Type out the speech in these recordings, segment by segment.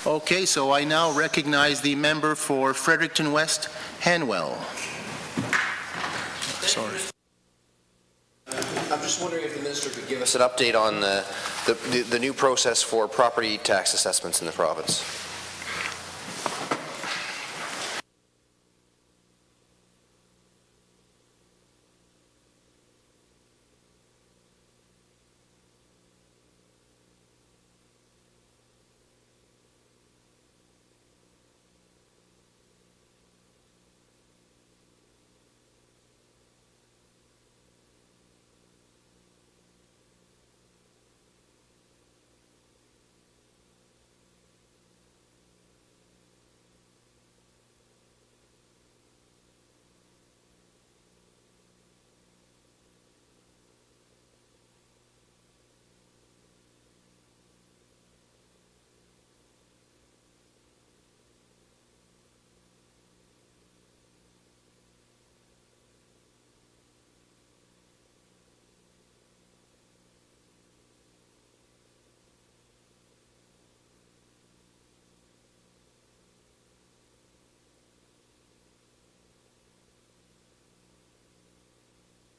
Okay, so I now recognize the member for Fredericton West, Hanwell. Sorry. I'm just wondering if the minister could give us an update on the new process for property tax assessments in the province.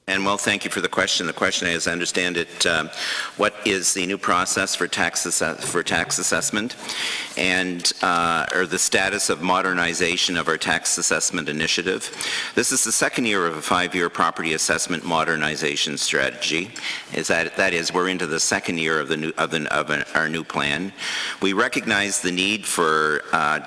And well, thank you for the question. The question, as I understand it, what is the new process for tax assessment, and or the status of modernization of our tax assessment initiative? This is the second year of a 5-year property assessment modernization strategy. That is, we're into the second year of our new plan. We recognize the need for our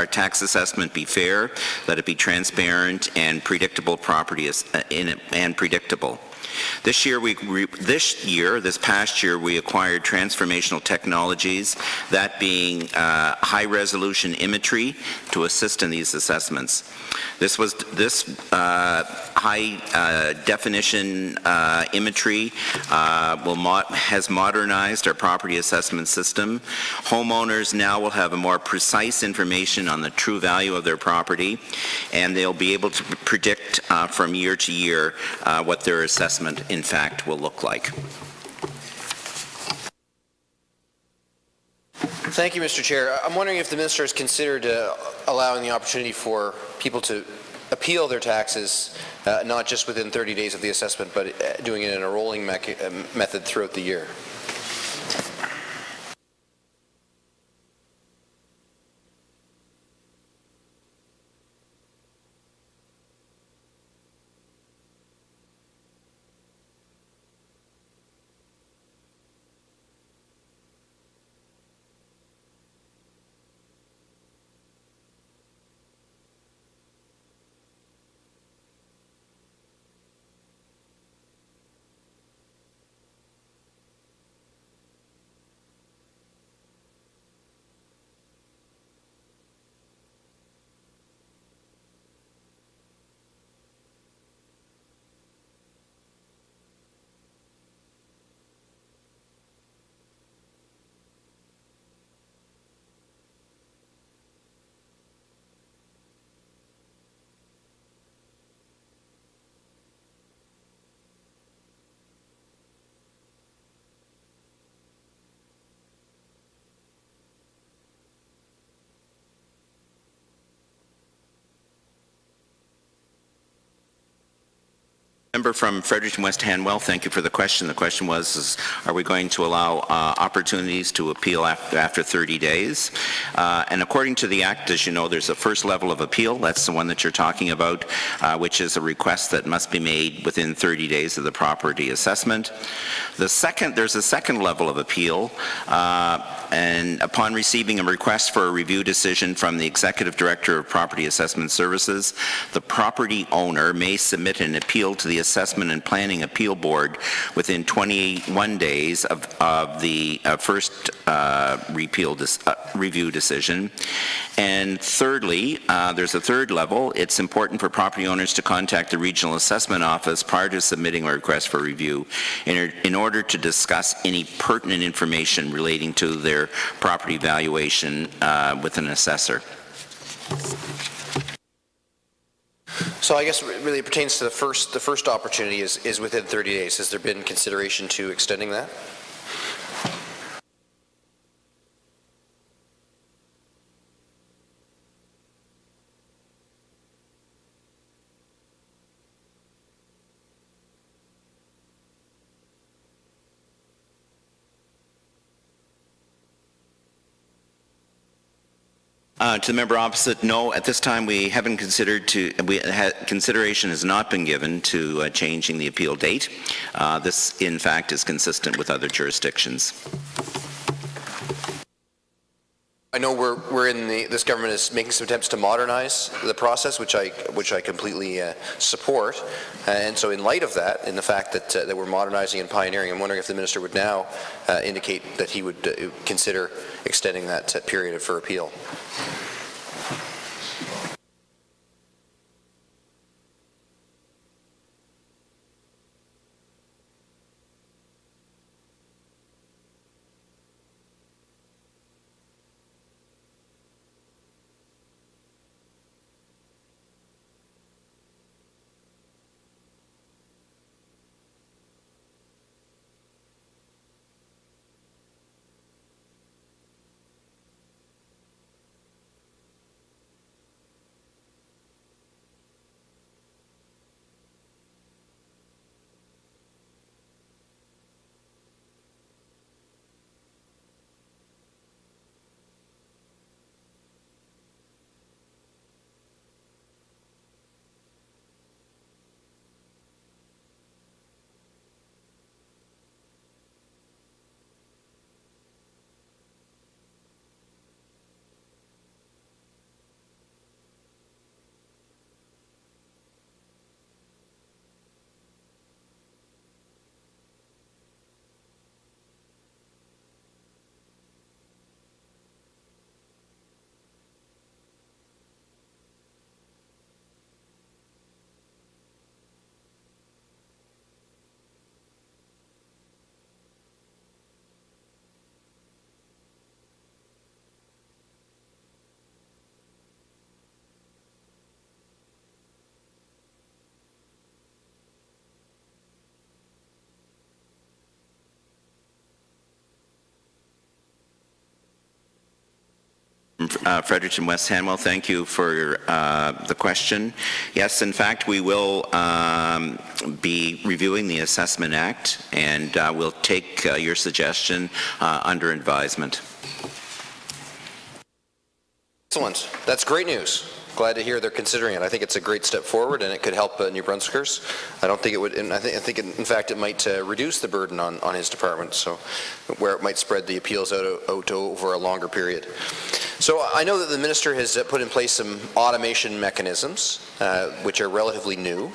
tax assessment be fair, that it be transparent and predictable property and predictable. This past year, we acquired transformational technologies, that being high-resolution imagery to assist in these assessments. This high-definition imagery has modernized our property assessment system. Homeowners now will have a more precise information on the true value of their property, and they'll be able to predict from year to year what their assessment in fact will look like. Thank you, Mr. Chair. I'm wondering if the minister has considered allowing the opportunity for people to appeal their taxes, not just within 30 days of the assessment, but doing it in a rolling method throughout the year. Member from Fredericton West, Hanwell, thank you for the question. The question was, are we going to allow opportunities to appeal after 30 days? And according to the Act, as you know, there's a first level of appeal. That's the one that you're talking about, which is a request that must be made within 30 days of the property assessment. There's a second level of appeal, and upon receiving a request for a review decision from the Executive Director of Property Assessment Services, the property owner may submit an appeal to the Assessment and Planning Appeal Board within 21 days of the first review decision. And thirdly, there's a third level. It's important for property owners to contact the Regional Assessment Office prior to submitting a request for review in order to discuss any pertinent information relating to their property valuation with an assessor. So I guess really it pertains to the first opportunity is within 30 days. Has there been consideration to extending that? To the member opposite, no, at this time we haven't consideration has not been given to changing the appeal date. This, in fact, is consistent with other jurisdictions. I know this government is making some attempts to modernize the process, which I completely support. And so in light of that, in the fact that we're modernizing and pioneering, I'm wondering if the minister would now indicate that he would consider extending that period for appeal. Fredericton West Hanwell, thank you for the question. Yes, in fact, we will be reviewing the Assessment Act, and we'll take your suggestion under advisement. Excellent. That's great news. Glad to hear they're considering it. I think it's a great step forward, and it could help New Brunswickers. I don't think it would, and I think in fact it might reduce the burden on his department, so where it might spread the appeals out over a longer period. So I know that the minister has put in place some automation mechanisms, which are relatively new,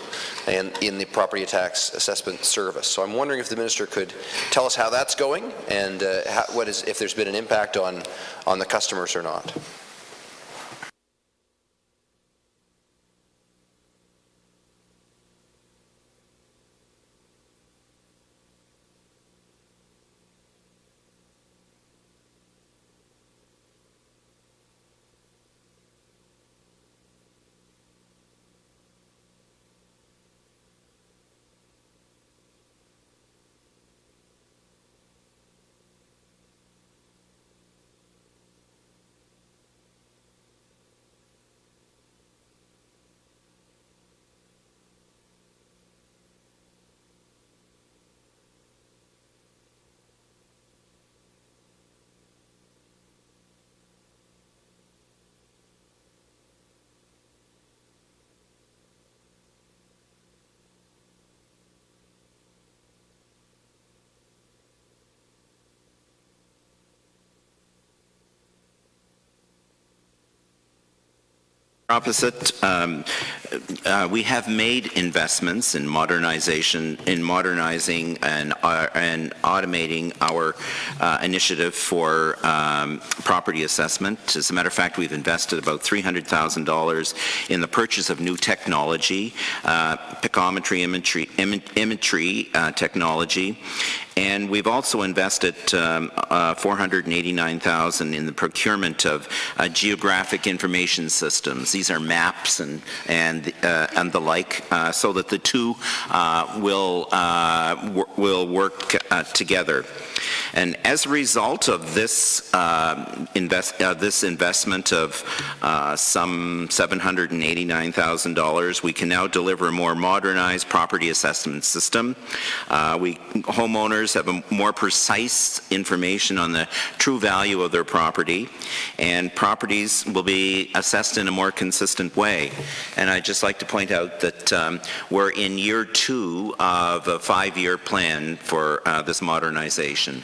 and in the property tax assessment service. So I'm wondering if the minister could tell us how that's going, and if there's been an impact on the customers or not. Opposite, we have made investments in modernizing and automating our initiative for property assessment. As a matter of fact, we've invested about $300,000 in the purchase of new technology, picometry imagery technology, and we've also invested $489,000 in the procurement of geographic information systems. These are maps and the like, so that the two will work together. And as a result of this this investment of some $789,000, we can now deliver a more modernized property assessment system. Homeowners have a more precise information on the true value of their property, and properties will be assessed in a more consistent way. And I'd just like to point out that we're in year 2 of a 5-year plan for this modernization.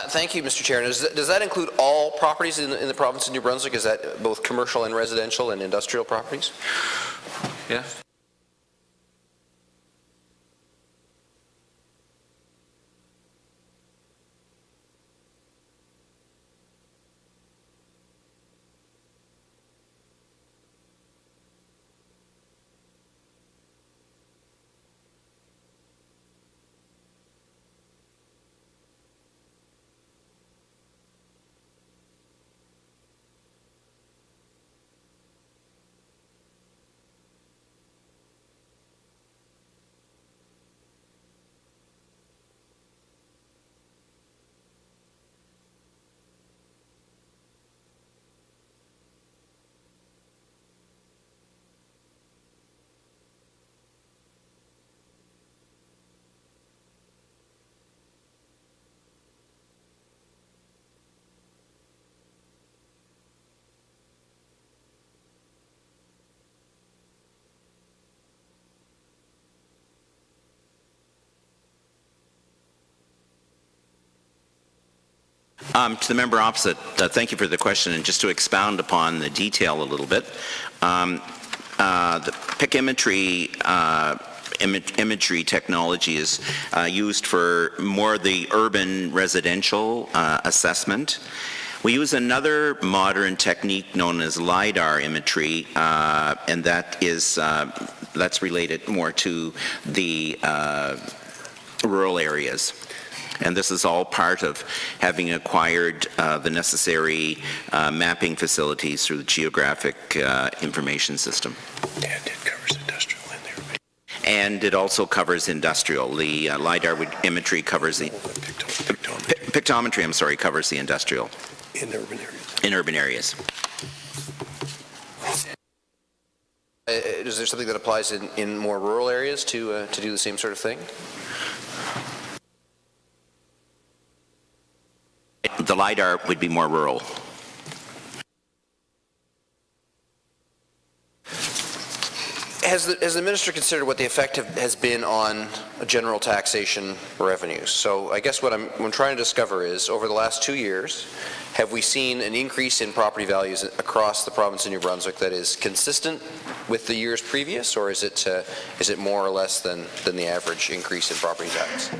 Thank you, Mr. Chair. Does that include all properties in the province of New Brunswick? Is that both commercial and residential and industrial properties? Yeah. To the member opposite, thank you for the question, and just to expound upon the detail a little bit, the PIC imagery technology is used for more the urban residential assessment. We use another modern technique known as LiDAR imagery, and that's related more to the rural areas. And this is all part of having acquired the necessary mapping facilities through the geographic information system. And it covers industrial in there. And it also covers industrial. The LiDAR imagery covers the... Pictometry, I'm sorry, covers the industrial. In urban areas. In urban areas. Is there something that applies in more rural areas to do the same sort of thing? The LiDAR would be more rural. Has the minister considered what the effect has been on general taxation revenues? So I guess what I'm trying to discover is, over the last 2 years, have we seen an increase in property values across the province of New Brunswick that is consistent with the years previous, or is it more or less than the average increase in property tax?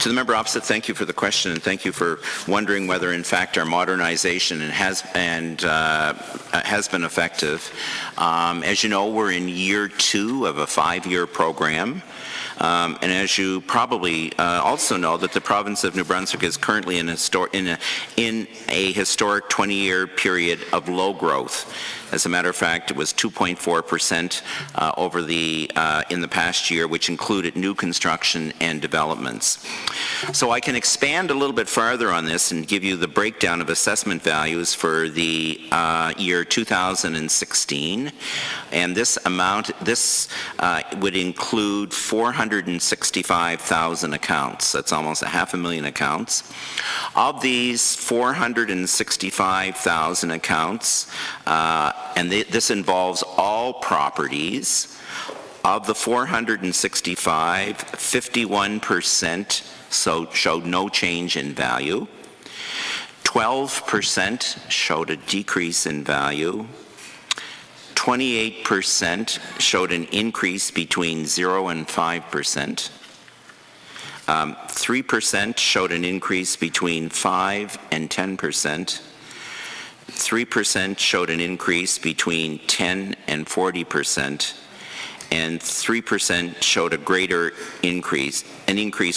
To the member opposite, thank you for the question, and thank you for wondering whether, in fact, our modernization has been effective. As you know, we're in year 2 of a 5-year program. And as you probably also know, that the province of New Brunswick is currently in a historic 20-year period of low growth. As a matter of fact, it was 2.4% in the past year, which included new construction and developments. So I can expand a little bit farther on this and give you the breakdown of assessment values for the year 2016. And this amount, would include 465,000 accounts. That's almost 500,000 accounts. Of these 465,000 accounts, and this involves all properties, of the 465, 51% showed no change in value, 12% showed a decrease in value, 28% showed an increase between 0 and 5%, 3% showed an increase between 5 and 10%, 3% showed an increase between 10 and 40%, and 3% showed an increase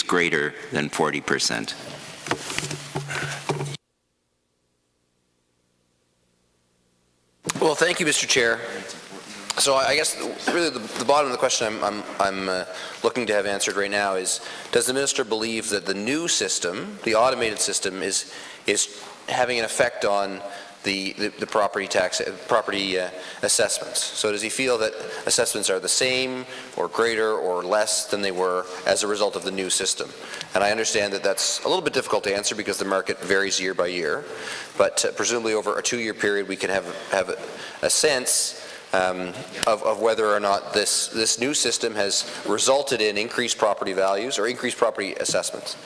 greater than 40%. Well, thank you, Mr. Chair. So I guess really the bottom of the question I'm looking to have answered right now is, does the minister believe that the new system, the automated system, is having an effect on the property assessments? So does he feel that assessments are the same or greater or less than they were as a result of the new system? And I understand that that's a little bit difficult to answer because the market varies year by year, but presumably over a 2-year period we can have a sense of whether or not this new system has resulted in increased property values or increased property assessments.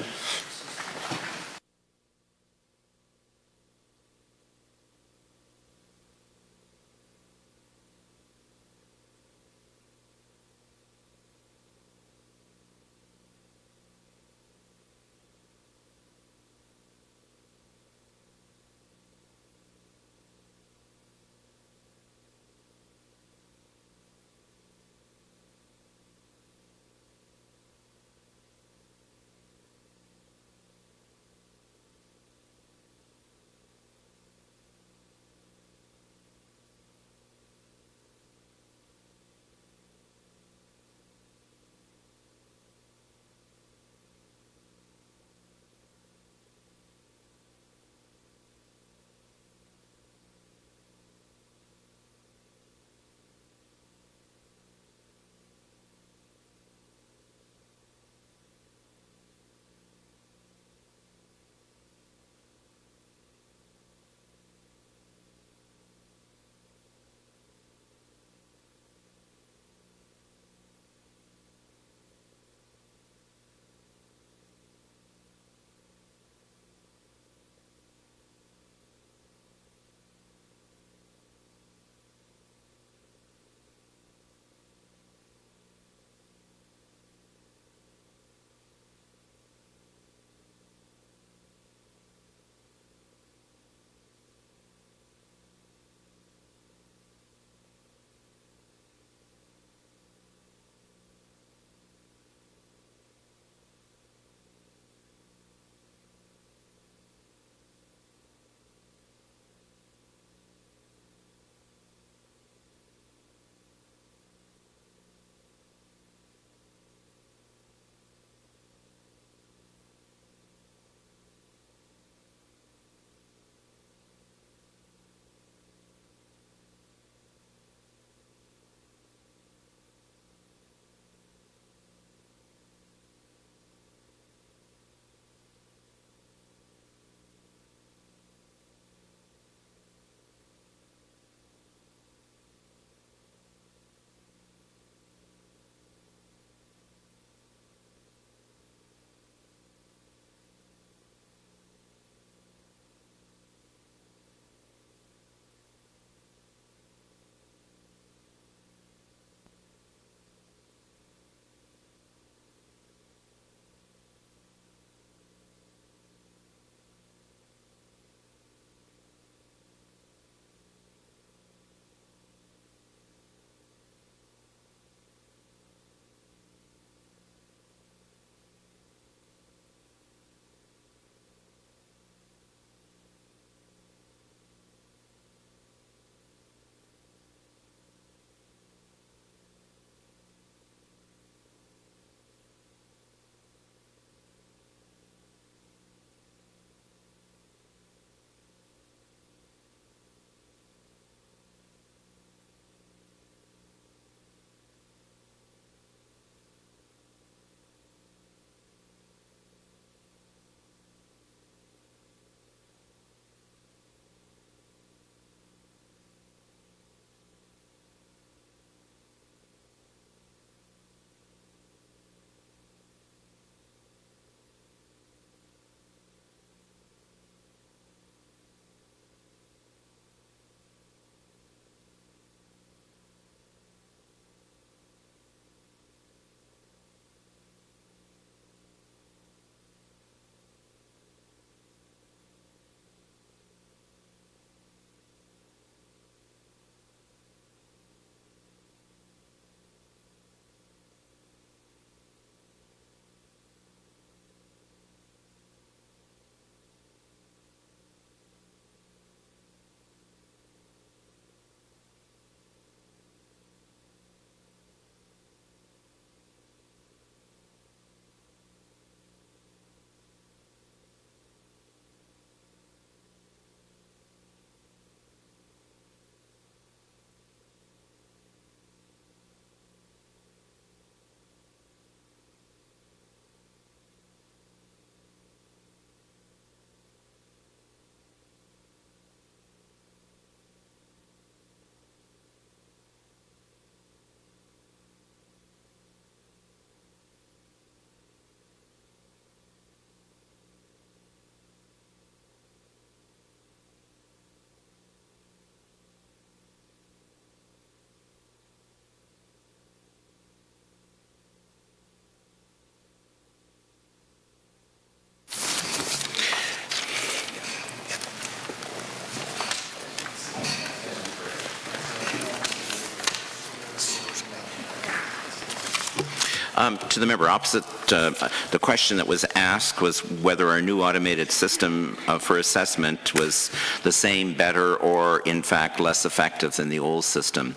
To the member opposite, the question that was asked was whether our new automated system for assessment was the same, better, or in fact less effective than the old system.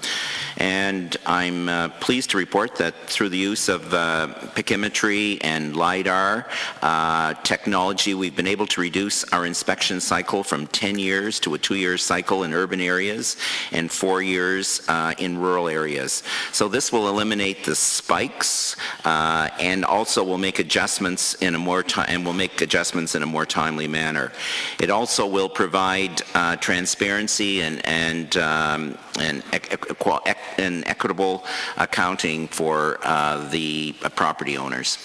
And I'm pleased to report that through the use of pachymetry and LiDAR technology, we've been able to reduce our inspection cycle from 10 years to a 2-year cycle in urban areas and 4 years in rural areas. So this will eliminate the spikes and also will make adjustments in a more timely manner. It also will provide transparency and equitable accounting for the property owners.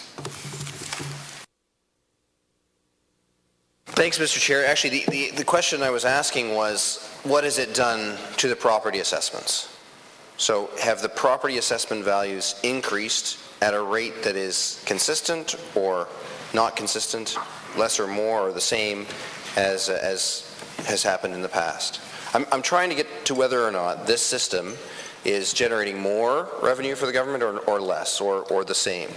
Thanks, Mr. Chair. Actually, the question I was asking was, what has it done to the property assessments? So have the property assessment values increased at a rate that is consistent or not consistent, less or more, or the same as has happened in the past? I'm trying to get to whether or not this system is generating more revenue for the government or less, or the same.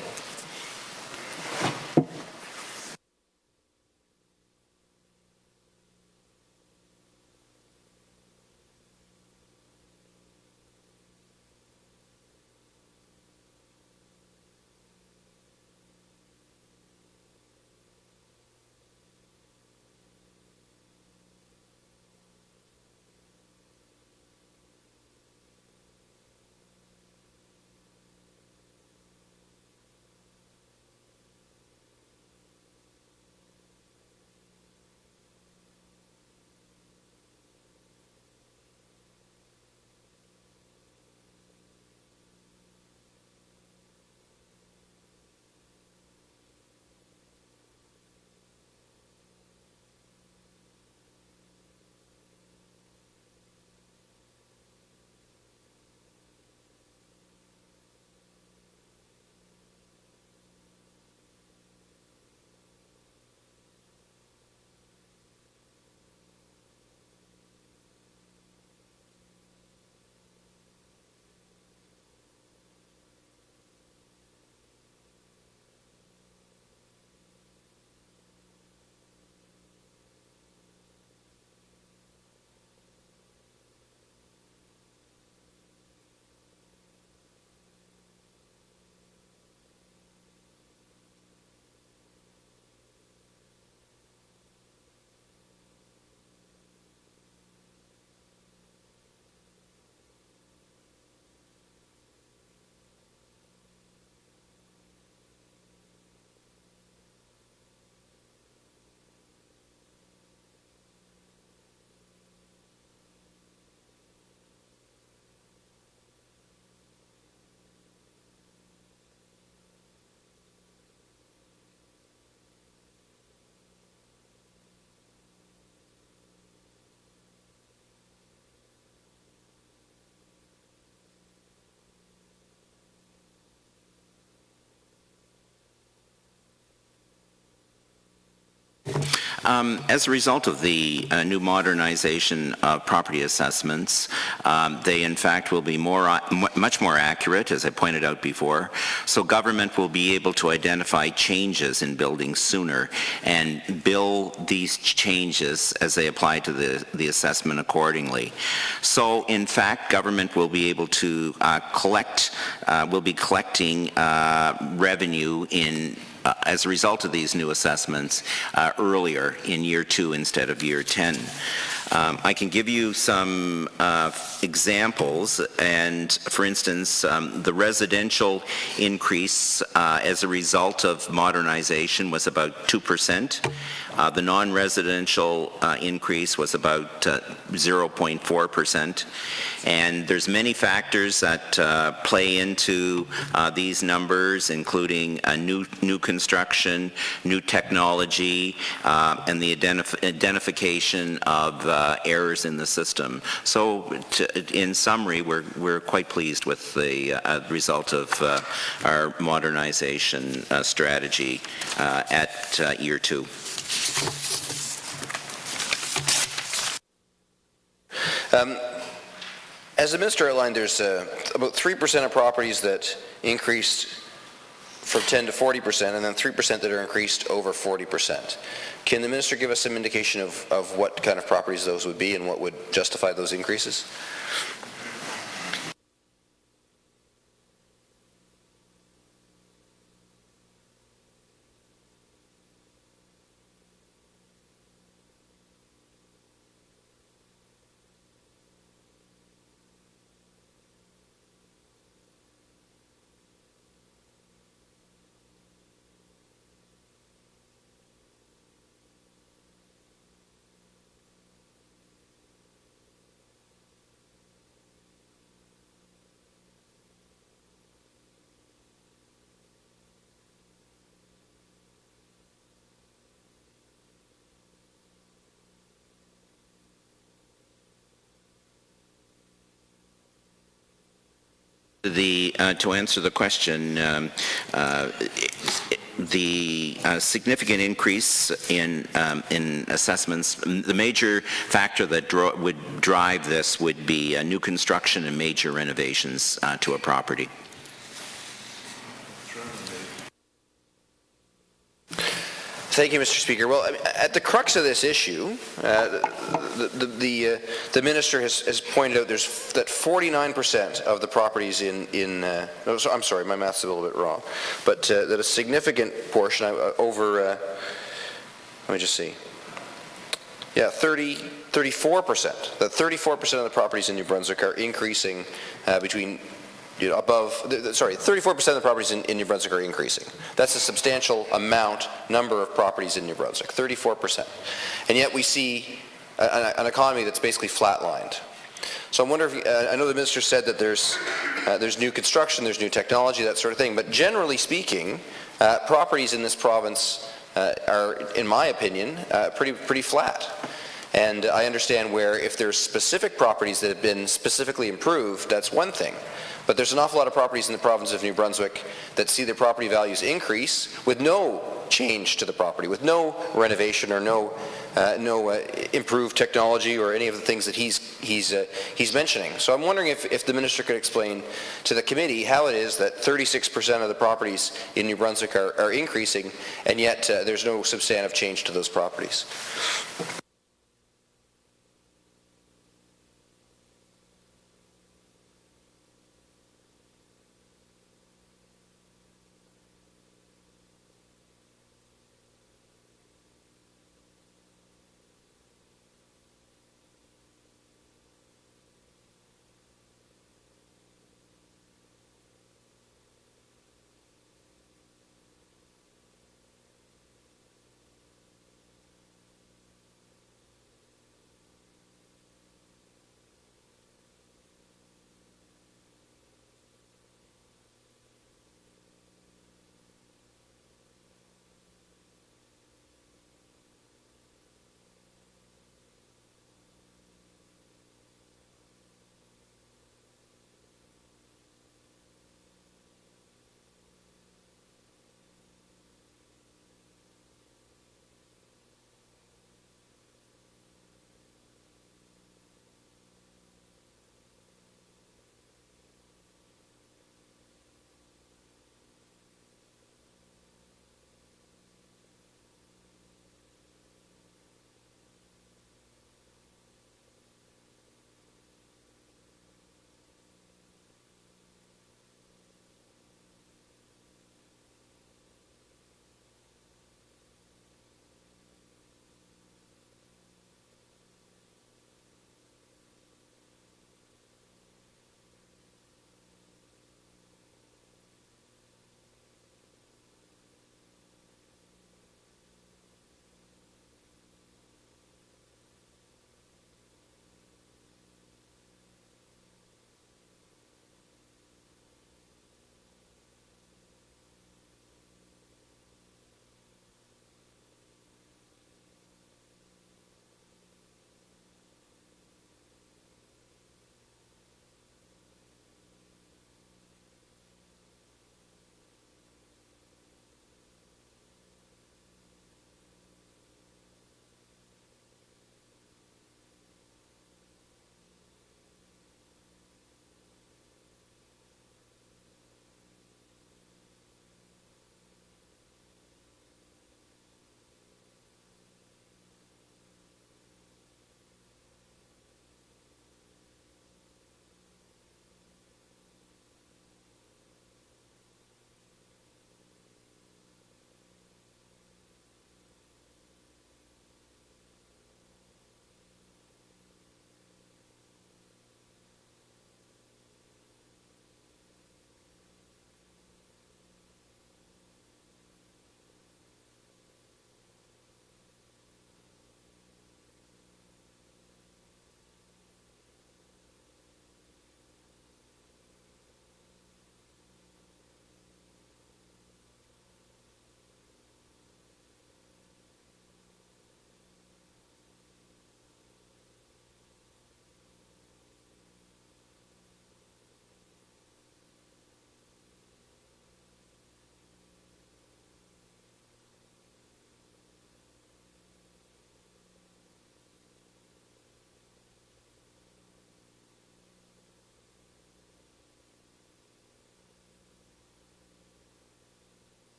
As a result of the new modernization of property assessments, they in fact will be much more accurate, as I pointed out before. So government will be able to identify changes in buildings sooner and bill these changes as they apply to the assessment accordingly. So in fact, government will be able to collecting revenue as a result of these new assessments earlier in year 2 instead of year 10. I can give you some examples, and for instance, the residential increase as a result of modernization was about 2%. The non-residential increase was about 0.4%. And there's many factors that play into these numbers, including new construction, new technology, and the identification of errors in the system. So in summary, we're quite pleased with the result of our modernization strategy at year 2. As the Minister outlined, there's about 3% of properties that increased from 10 to 40%, and then 3% that are increased over 40%. Can the minister give us some indication of what kind of properties those would be and what would justify those increases? To answer the question, the significant increase in assessments, the major factor that would drive this would be new construction and major renovations to a property. Thank you, Mr. Speaker. Well, at the crux of this issue, the minister has pointed out that 49% of the properties I'm sorry, my math's a little bit wrong, but that a significant portion over, let me just see, yeah, 34%, that 34% of the properties in New Brunswick are increasing between 34% of the properties in New Brunswick are increasing. That's a substantial number of properties in New Brunswick, 34%. And yet we see an economy that's basically flatlined. So I'm wondering if, I know the minister said that there's new construction, there's new technology, that sort of thing, but generally speaking, properties in this province are, in my opinion, pretty flat. And I understand where if there's specific properties that have been specifically improved, that's one thing. But there's an awful lot of properties in the province of New Brunswick that see their property values increase with no change to the property, with no renovation or no improved technology or any of the things that he's mentioning. So I'm wondering if the minister could explain to the committee how it is that 36% of the properties in New Brunswick are increasing, and yet there's no substantive change to those properties.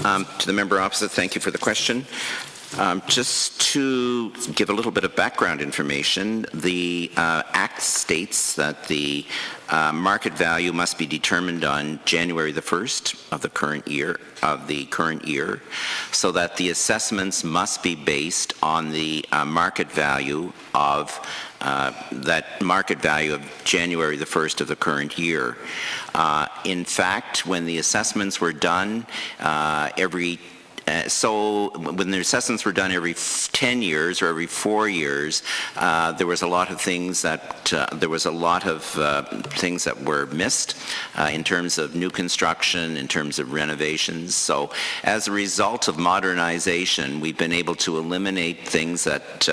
To the member opposite, thank you for the question. Just to give a little bit of background information, the Act states that the market value must be determined on January the 1st of the current year, so that the assessments must be based on the market value of January the 1st of the current year. In fact, when the assessments were done when the assessments were done every 10 years or every 4 years, there was a lot of things that were missed in terms of new construction, in terms of renovations. So, as a result of modernization, we've been able to eliminate things that,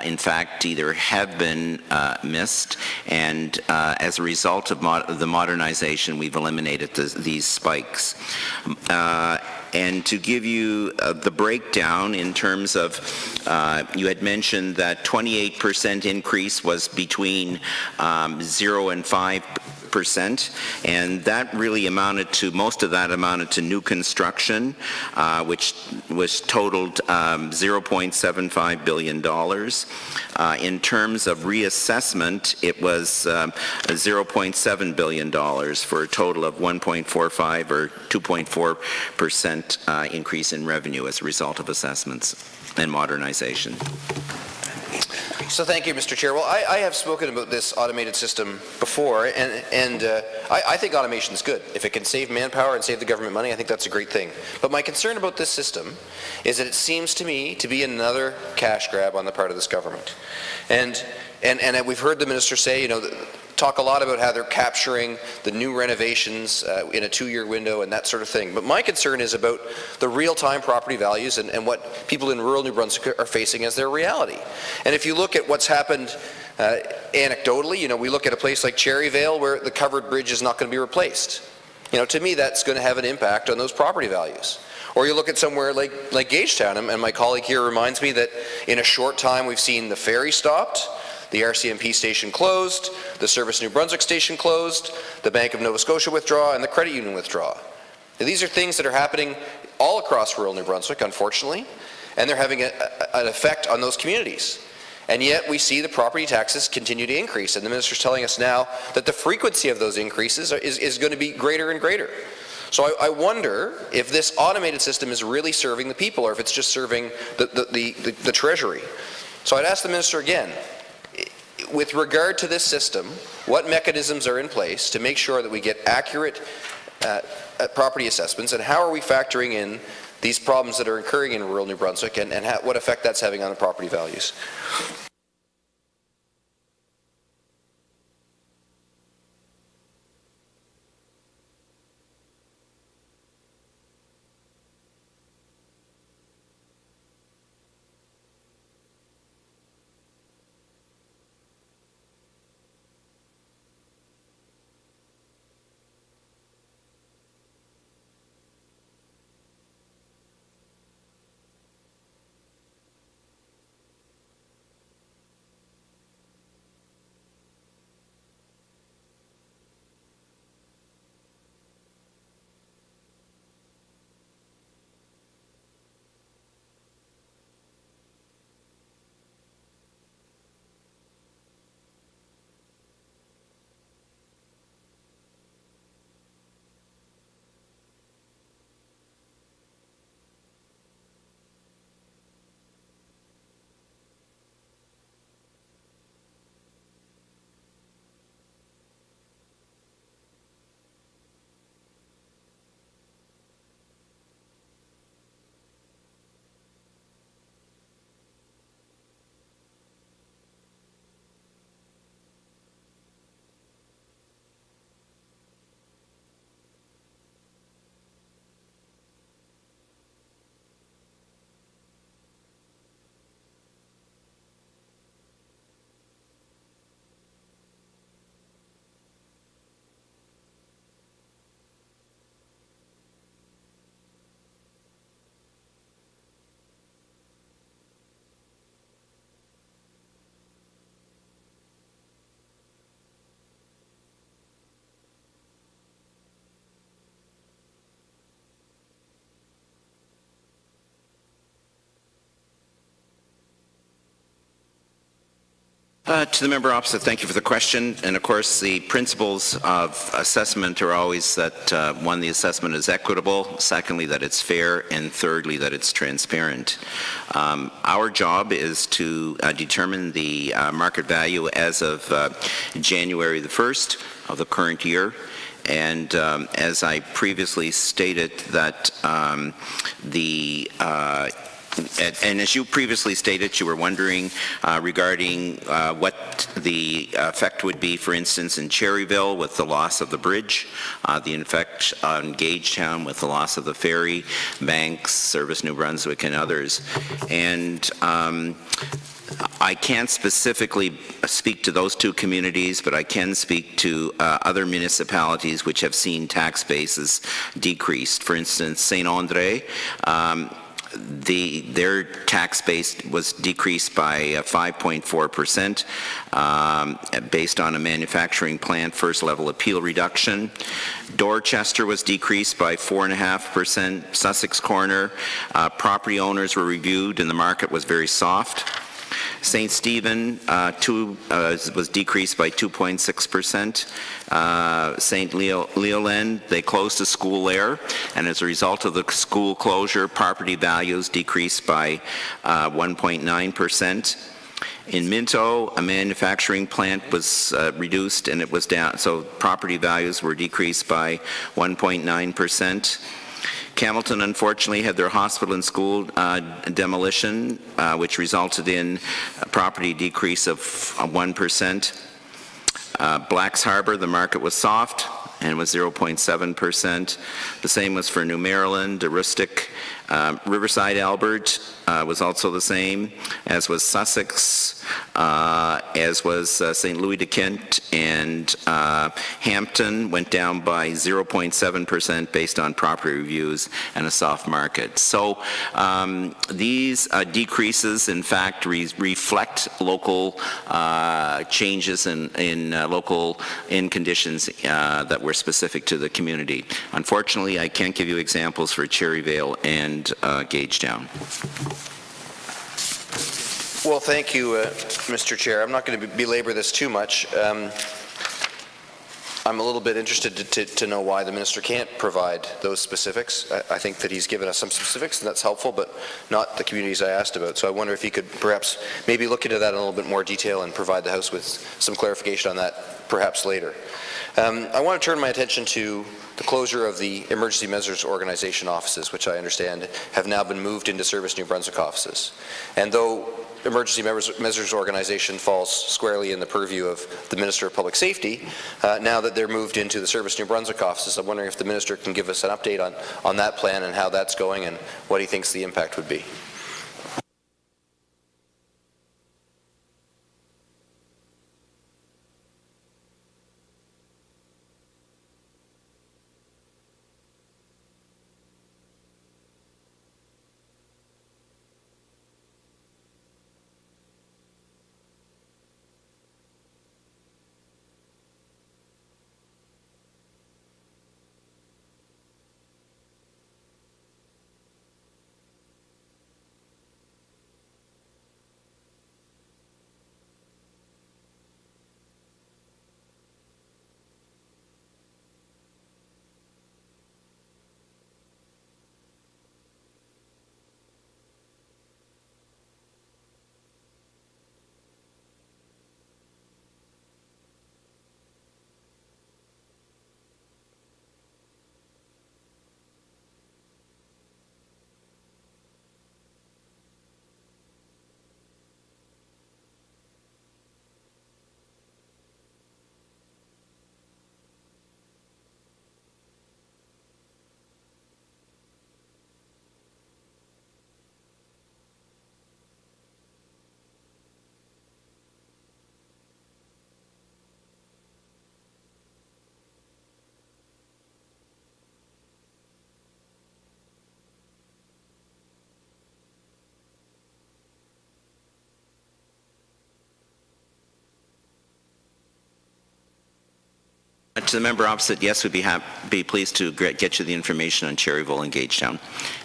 in fact, either have been missed, and as a result of the modernization, we've eliminated these spikes. And to give you the breakdown in terms of, you had mentioned that 28% increase was between 0 and 5%, and that really most of that amounted to new construction, which was totaled $0.75 billion. In terms of reassessment, it was $0.7 billion for a total of 1.45 or 2.4% increase in revenue as a result of assessments and modernization. So thank you, Mr. Chair. Well, I have spoken about this automated system before, and I think automation is good. If it can save manpower and save the government money, I think that's a great thing. But my concern about this system is that it seems to me to be another cash grab on the part of this government. And we've heard the minister say, talk a lot about how they're capturing the new renovations in a 2-year window and that sort of thing. But my concern is about the real-time property values and what people in rural New Brunswick are facing as their reality. And if you look at what's happened anecdotally, we look at a place like Cherryvale where the covered bridge is not going to be replaced. To me, that's going to have an impact on those property values. Or you look at somewhere like Gagetown, and my colleague here reminds me that in a short time we've seen the ferry stopped, the RCMP station closed, the Service New Brunswick station closed, the Bank of Nova Scotia withdraw, and the credit union withdraw. Now, these are things that are happening all across rural New Brunswick, unfortunately, and they're having an effect on those communities. And yet we see the property taxes continue to increase, and the minister's telling us now that the frequency of those increases is going to be greater and greater. So I wonder if this automated system is really serving the people, or if it's just serving the Treasury. So I'd ask the minister again, with regard to this system, what mechanisms are in place to make sure that we get accurate property assessments, and how are we factoring in these problems that are occurring in rural New Brunswick, and what effect that's having on the property values? To the member opposite, thank you for the question. And of course, the principles of assessment are always that, one, the assessment is equitable, secondly, that it's fair, and thirdly, that it's transparent. Our job is to determine the market value as of January the 1st of the current year. And as I previously stated, that and as you previously stated, you were wondering regarding what the effect would be, for instance, in Cherryville with the loss of the bridge, the effect on Gagetown with the loss of the ferry, Banks, Service New Brunswick, and others. And I can't specifically speak to those two communities, but I can speak to other municipalities which have seen tax bases decreased. For instance, St. Andre, their tax base was decreased by 5.4% based on a manufacturing plant first level appeal reduction. Dorchester was decreased by 4.5%. Sussex Corner, property owners were reviewed and the market was very soft. St. Stephen was decreased by 2.6%. St. Leoland, they closed a school there, and as a result of the school closure, property values decreased by 1.9%. In Minto, a manufacturing plant was reduced and it was down, so property values were decreased by 1.9%. Campbellton, unfortunately, had their hospital and school demolition, which resulted in a property decrease of 1%. Blacks Harbour, the market was soft and was 0.7%. The same was for New Maryland, Aroostook. Riverside, Albert was also the same, as was Sussex, as was St. Louis de Kent, and Hampton went down by 0.7% based on property reviews and a soft market. So these decreases, in fact, reflect local changes in conditions that were specific to the community. Unfortunately, I can't give you examples for Cherryvale and Gagetown. Well, thank you, Mr. Chair. I'm not going to belabor this too much. I'm a little bit interested to know why the minister can't provide those specifics. I think that he's given us some specifics, and that's helpful, but not the communities I asked about. So I wonder if he could perhaps maybe look into that in a little bit more detail and provide the House with some clarification on that perhaps later. I want to turn my attention to the closure of the Emergency Measures Organization offices, which I understand have now been moved into Service New Brunswick offices. And though Emergency Measures Organization falls squarely in the purview of the Minister of Public Safety, now that they're moved into the Service New Brunswick offices, I'm wondering if the Minister can give us an update on that plan and how that's going and what he thinks the impact would be. To the member opposite, yes, we'd be pleased to get you the information on Cherryville and Gagetown.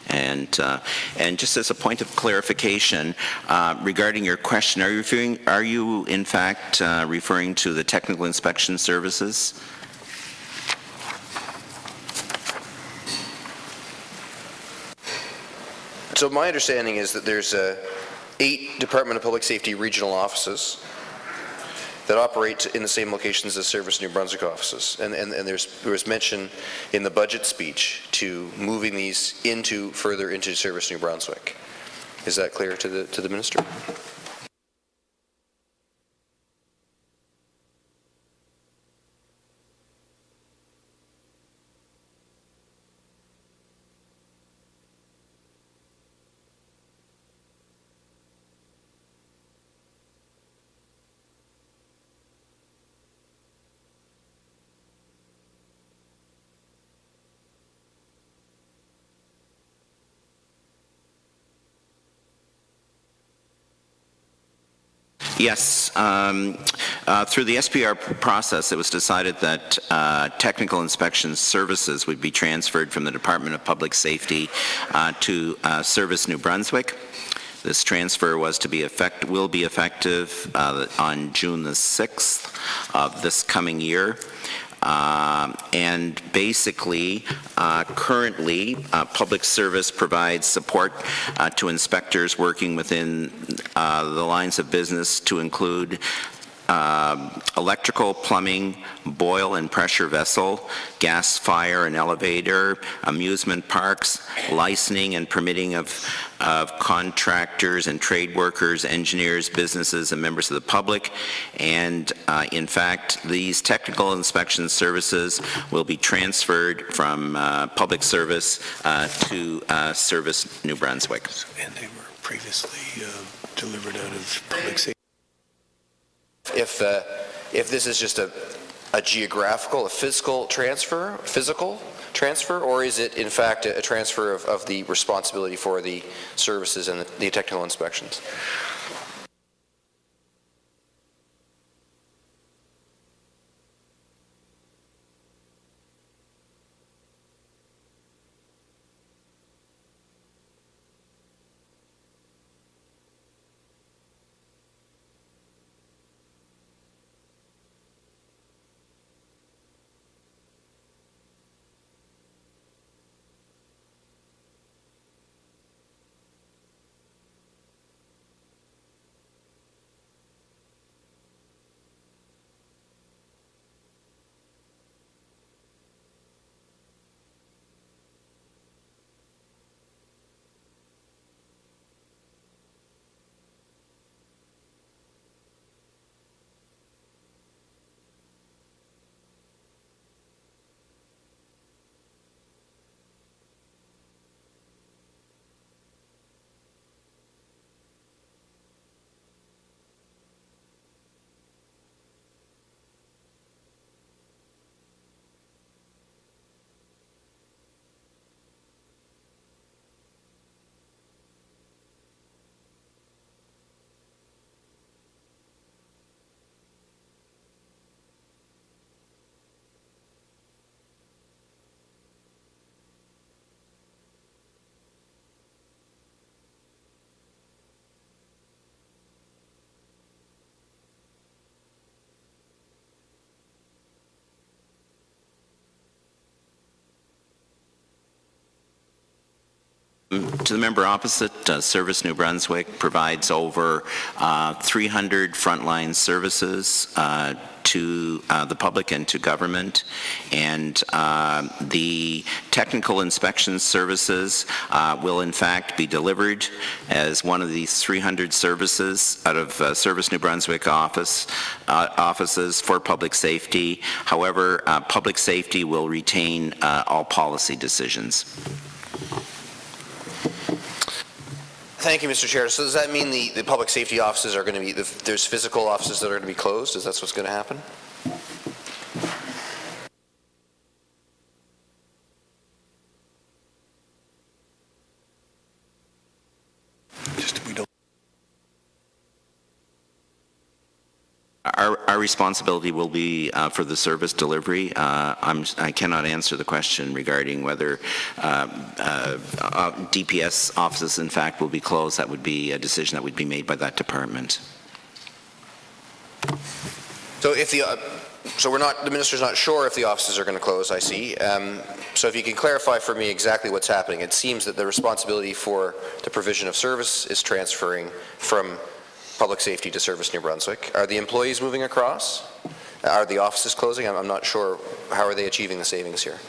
And just as a point of clarification, regarding your question, are you in fact referring to the technical inspection services? So my understanding is that there's 8 Department of Public Safety regional offices that operate in the same locations as Service New Brunswick offices. And there was mention in the budget speech to moving these further into Service New Brunswick. Is that clear to the minister? Yes. Through the SPR process, it was decided that technical inspection services would be transferred from the Department of Public Safety to Service New Brunswick. This transfer will be effective on June the 6th of this coming year. And basically, currently, public service provides support to inspectors working within the lines of business to include electrical, plumbing, boil and pressure vessel, gas, fire and elevator, amusement parks, licensing and permitting of contractors and trade workers, engineers, businesses, and members of the public. And in fact, these technical inspection services will be transferred from public service to Service New Brunswick. And they were previously delivered out of public safety. If this is just a geographical, a physical transfer, or is it in fact a transfer of the responsibility for the services and the technical inspections? To the member opposite, Service New Brunswick provides over 300 frontline services to the public and to government, and the technical inspection services will in fact be delivered as one of these 300 services out of Service New Brunswick offices for public safety. However, public safety will retain all policy decisions. Thank you, Mr. Chair. So does that mean the public safety offices are going to be, there's physical offices that are going to be closed? Is that what's going to happen? Are Our responsibility will be for the service delivery. I cannot answer the question regarding whether DPS offices, in fact, will be closed. That would be a decision that would be made by that department. So if the minister's not sure if the offices are going to close, I see. So if you can clarify for me exactly what's happening. It seems that the responsibility for the provision of service is transferring from public safety to Service New Brunswick. Are the employees moving across? Are the offices closing? I'm not sure. How are they achieving the savings here?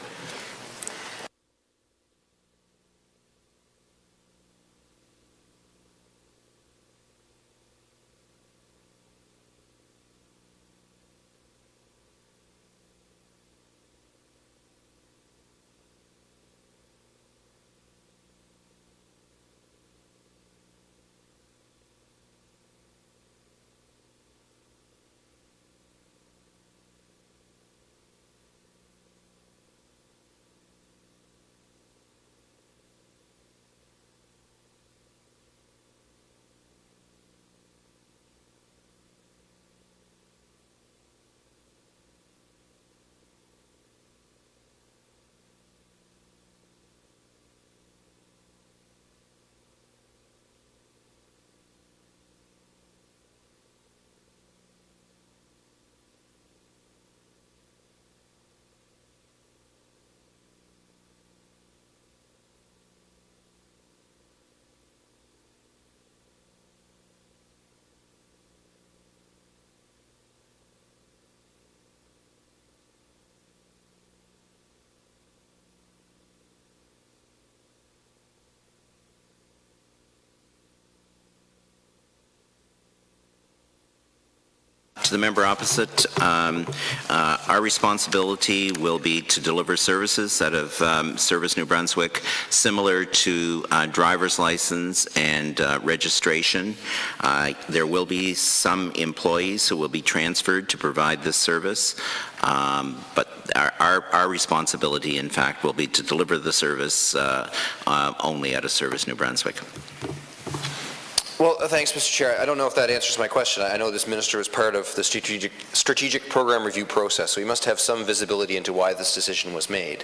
To the member opposite, our responsibility will be to deliver services out of Service New Brunswick, similar to driver's license and registration. There will be some employees who will be transferred to provide this service, but our responsibility, in fact, will be to deliver the service only out of Service New Brunswick. Well, thanks, Mr. Chair. I don't know if that answers my question. I know this minister was part of the strategic program review process, so he must have some visibility into why this decision was made.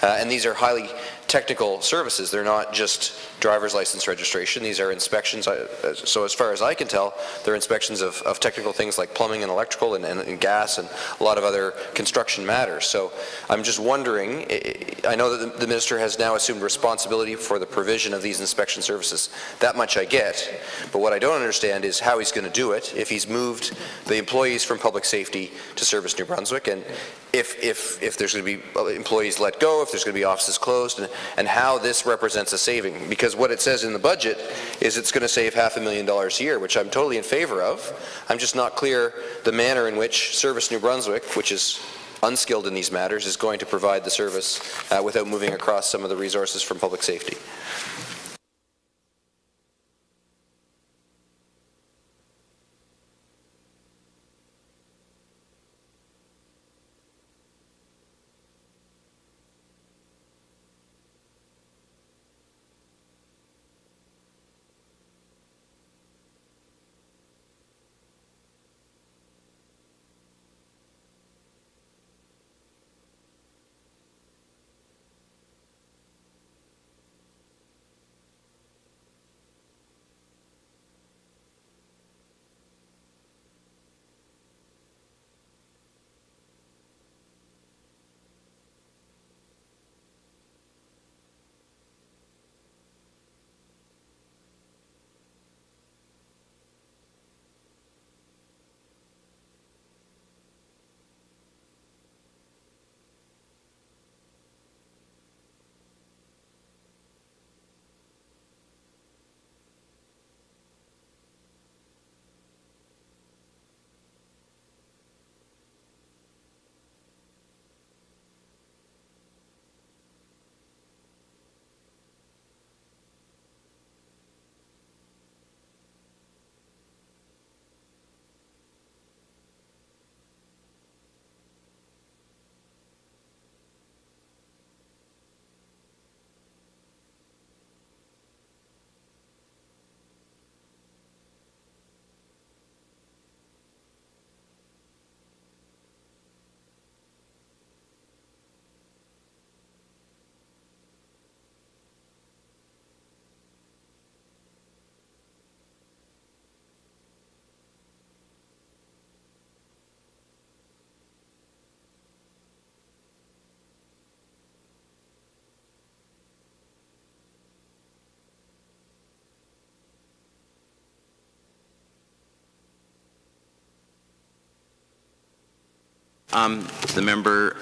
And these are highly technical services. They're not just driver's license registration. These are inspections. So as far as I can tell, they're inspections of technical things like plumbing and electrical and gas and a lot of other construction matters. So I'm just wondering, I know that the minister has now assumed responsibility for the provision of these inspection services. That much I get. But what I don't understand is how he's going to do it if he's moved the employees from public safety to Service New Brunswick, and if there's going to be employees let go, if there's going to be offices closed, and how this represents a saving. Because what it says in the budget is it's going to save $500,000 a year, which I'm totally in favor of. I'm just not clear the manner in which Service New Brunswick, which is unskilled in these matters, is going to provide the service without moving across some of the resources from public safety. The member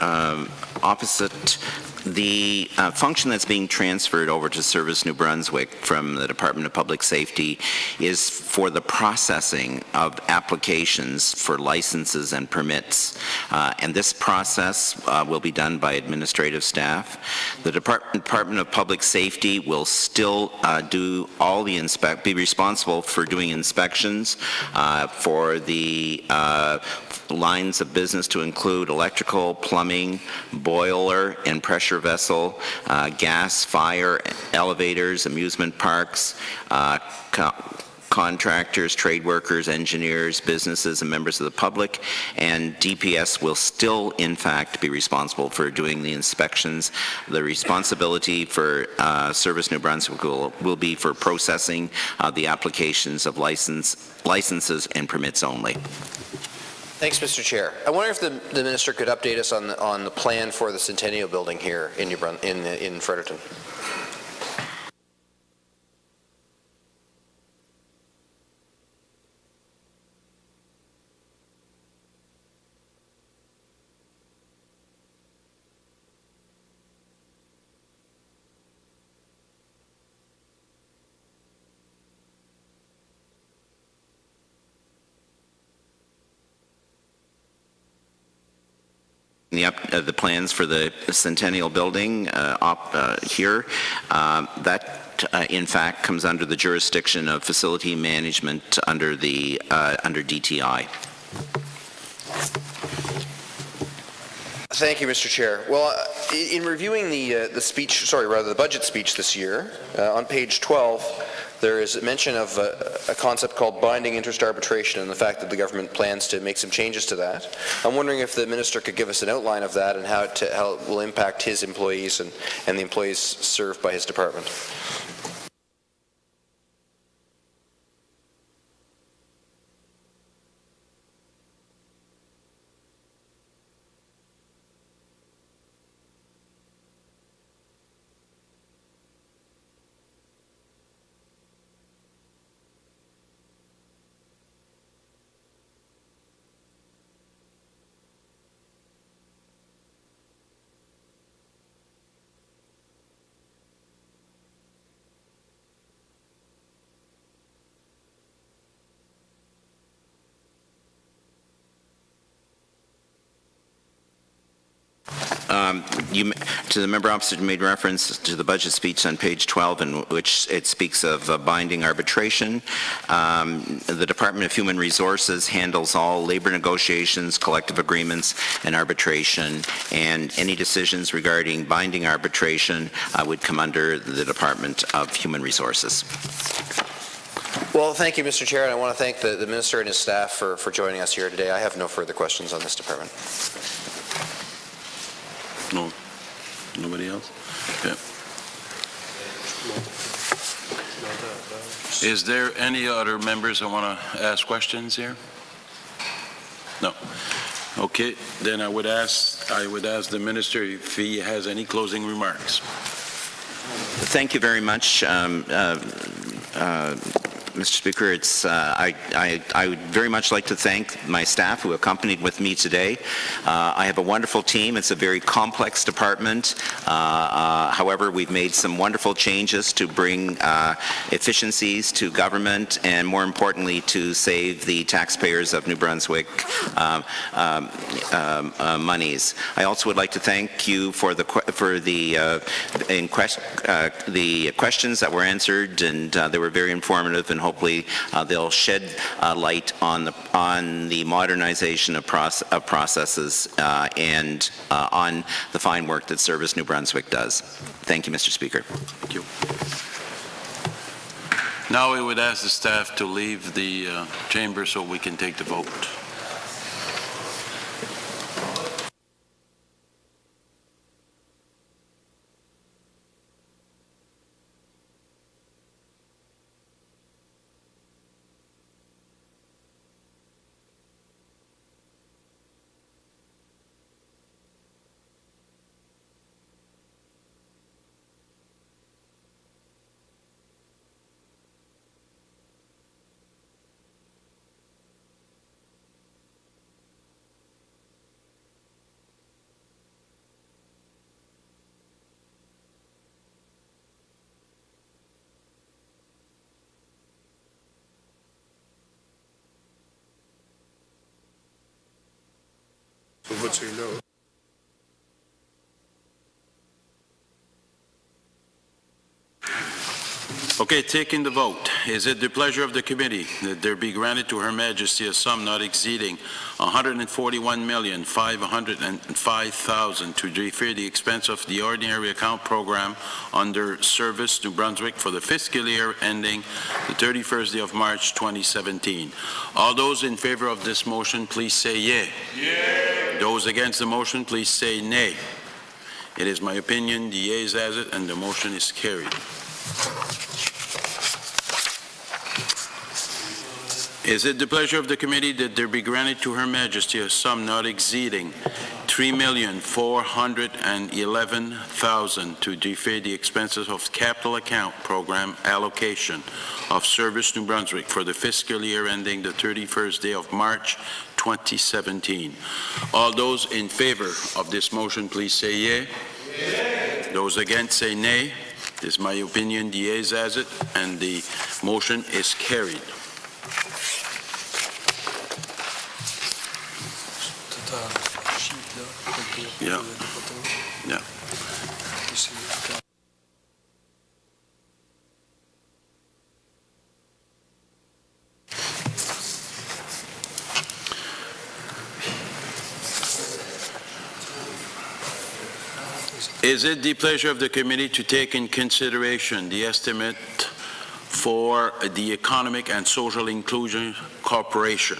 opposite, the function that's being transferred over to Service New Brunswick from the Department of Public Safety is for the processing of applications for licenses and permits. And this process will be done by administrative staff. The Department of Public Safety will still do all the be responsible for doing inspections for the lines of business to include electrical, plumbing, boiler, and pressure vessel, gas, fire, elevators, amusement parks, contractors, trade workers, engineers, businesses, and members of the public, and DPS will still, in fact, be responsible for doing the inspections. The responsibility for Service New Brunswick will be for processing the applications of licenses and permits only. Thanks, Mr. Chair. I wonder if the minister could update us on the plan for the Centennial Building here in Fredericton. The plans for the Centennial Building here, that in fact comes under the jurisdiction of facility management under DTI. Thank you, Mr. Chair. Well, in reviewing the budget speech this year, on page 12, there is a mention of a concept called binding interest arbitration and the fact that the government plans to make some changes to that. I'm wondering if the minister could give us an outline of that and how it will impact his employees and the employees served by his department. To the member opposite, you made reference to the budget speech on page 12, in which it speaks of binding arbitration. The Department of Human Resources handles all labor negotiations, collective agreements, and arbitration, and any decisions regarding binding arbitration would come under the Department of Human Resources. Well, thank you, Mr. Chair, and I want to thank the minister and his staff for joining us here today. I have no further questions on this department. No. Nobody else? Okay. Is there any other members that want to ask questions here? No. Okay, then I would ask the minister if he has any closing remarks. Thank you very much, Mr. Speaker. I would very much like to thank my staff who accompanied with me today. I have a wonderful team. It's a very complex department. However, we've made some wonderful changes to bring efficiencies to government and, more importantly, to save the taxpayers of New Brunswick monies. I also would like to thank you for the questions that were answered, and they were very informative, and hopefully they'll shed light on the modernization of processes and on the fine work that Service New Brunswick does. Thank you, Mr. Speaker. Thank you. Now we would ask the staff to leave the chamber so we can take the vote. So what's your no? Okay, taking the vote. Is it the pleasure of the committee that there be granted to Her Majesty a sum not exceeding $141,505,000 to defray the expense of the ordinary account program under Service New Brunswick for the fiscal year ending the 31st day of March 2017? All those in favor of this motion, please say yea. Yea. Those against the motion, please say nay. It is my opinion, the yeas has it, and the motion is carried. Is it the pleasure of the committee that there be granted to Her Majesty a sum not exceeding $3,411,000 to defray the expenses of capital account program allocation of Service New Brunswick for the fiscal year ending the 31st day of March 2017? All those in favor of this motion, please say yea. Yea. Those against say nay. It is my opinion, the yeas has it, and the motion is carried. Yeah. Yeah. Is it the pleasure of the committee to take in consideration the estimate for the Economic and Social Inclusion Corporation?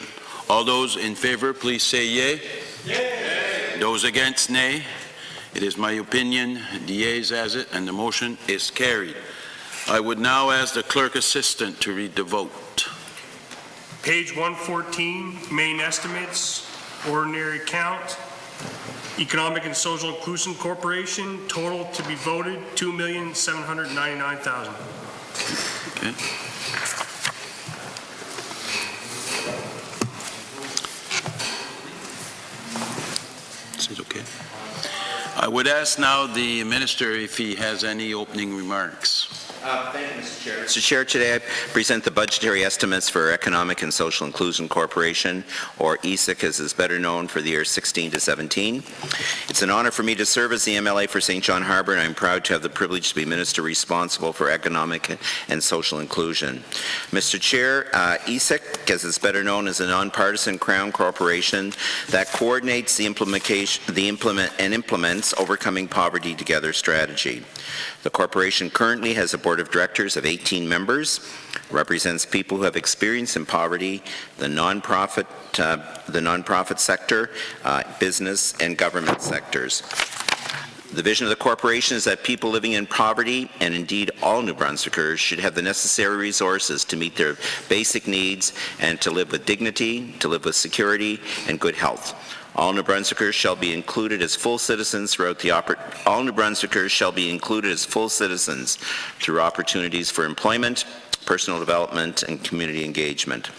All those in favor, please say yea. Yea. Those against, nay. It is my opinion, the yeas has it, and the motion is carried. I would now ask the clerk assistant to read the vote. Page 114, main estimates, ordinary count, Economic and Social Inclusion Corporation, total to be voted, $2,799,000. Okay. This is okay. I would ask now the minister if he has any opening remarks. Thank you, Mr. Chair. Mr. Chair, today I present the budgetary estimates for Economic and Social Inclusion Corporation, or ESIC as is better known, for the years 16 to 17. It's an honor for me to serve as the MLA for St. John Harbour, and I'm proud to have the privilege to be minister responsible for economic and social inclusion. Mr. Chair, ESIC, as is better known, is a nonpartisan Crown corporation that coordinates the implements Overcoming Poverty Together strategy. The corporation currently has a board of directors of 18 members, represents people who have experience in poverty, the nonprofit sector, business and government sectors. The vision of the corporation is that people living in poverty, and indeed all New Brunswickers, should have the necessary resources to meet their basic needs and to live with dignity, to live with security and good health. All New Brunswickers shall be included as full citizens through opportunities for employment, personal development, and community engagement.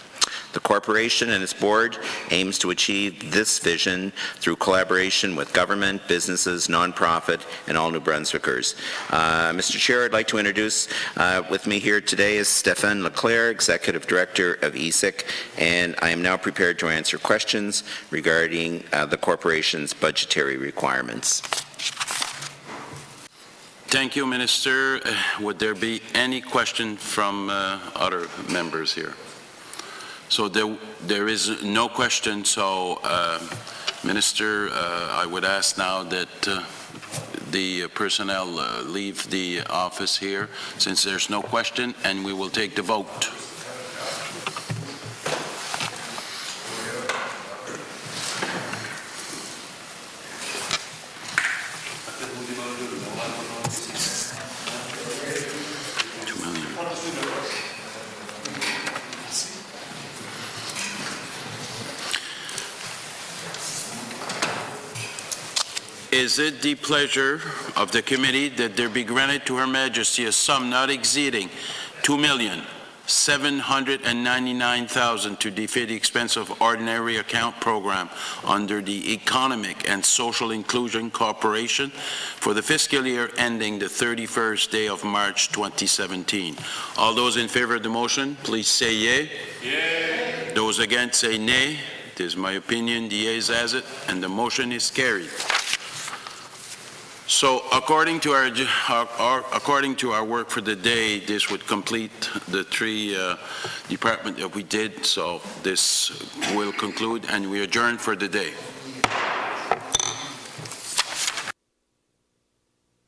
The corporation and its board aims to achieve this vision through collaboration with government, businesses, nonprofit, and all New Brunswickers. Mr. Chair, I'd like to introduce with me here today is Stéphane Leclerc, Executive Director of ESIC, and I am now prepared to answer questions regarding the corporation's budgetary requirements. Thank you, Minister. Would there be any question from other members here? So there is no question, so Minister, I would ask now that the personnel leave the office here since there's no question, and we will take the vote. Is it the pleasure of the committee that there be granted to Her Majesty a sum not exceeding $2,799,000 to defray the expense of ordinary account program under the Economic and Social Inclusion Corporation for the fiscal year ending the 31st day of March 2017? All those in favor of the motion, please say yea. Yea. Those against say nay. It is my opinion, the ayes has it, and the motion is carried. So according to our work for the day, this would complete the three department that we did, so this will conclude, and we adjourn for the day.